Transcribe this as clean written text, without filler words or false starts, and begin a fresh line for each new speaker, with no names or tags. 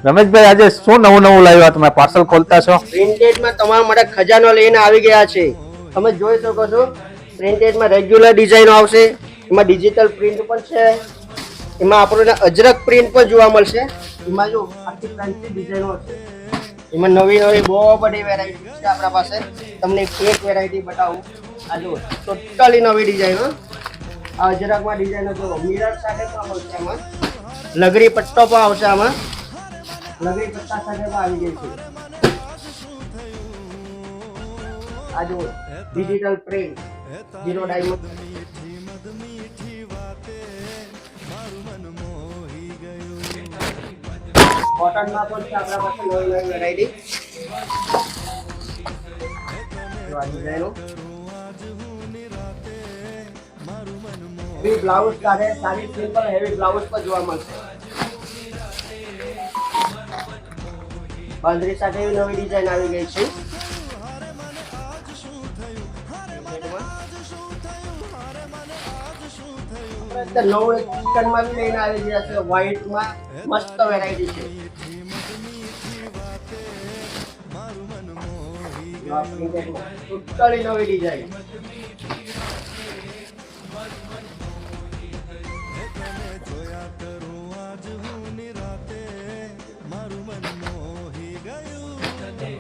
રમેશભાઈ આજે શું નવું નવું લાવ્યા તમે પાર્સલ ખોલતા છો?
પ્રિન્ટેડમાં તમારા માટે ખજાનો લઈને આવી ગયા છે. તમે જોઈ શકો છો પ્રિન્ટેડમાં રેગ્યુલર ડિઝાઇન આવશે, એમાં ડિજિટલ પ્રિન્ટ પણ છે, એમાં આપણને અજરક પ્રિન્ટ પણ જોવા મળશે. એમાં જો આખી ફેન્સી ડિઝાઇનો છે, એમાં નવી નવી બહુ બધી વેરાયટી છે આપણા પાસે. તમને એક વેરાયટી બતાવું. આ જો ટોટલી નવી ડિઝાઇન. આ અજરકમાં ડિઝાઇનો જો મિરર સાથે પણ આવશે, આમાં લગરી પટ્ટો પણ આવશે, આમાં લગરી પટ્ટા સાથે પણ આવી જાય છે. આ જો ડિજિટલ પ્રિન્ટ, ઝીરો ડાયમંડ કોટનમાં પણ છે આપણા પાસે નવી નવી વેરાયટી. જો આ ડિઝાઇનો હેવી બ્લાઉઝ સાથે સારી સિમ્પલ હેવી બ્લાઉઝ પર જોવા મળશે. બાંધણી સાથે એવી નવી ડિઝાઇન આવી ગઈ છે. નવું ચિકનમાં બી લઈને આવી ગયા છે. વ્હાઈટમાં મસ્ત વેરાયટી છે. ટોટલી નવી ડિઝાઇન.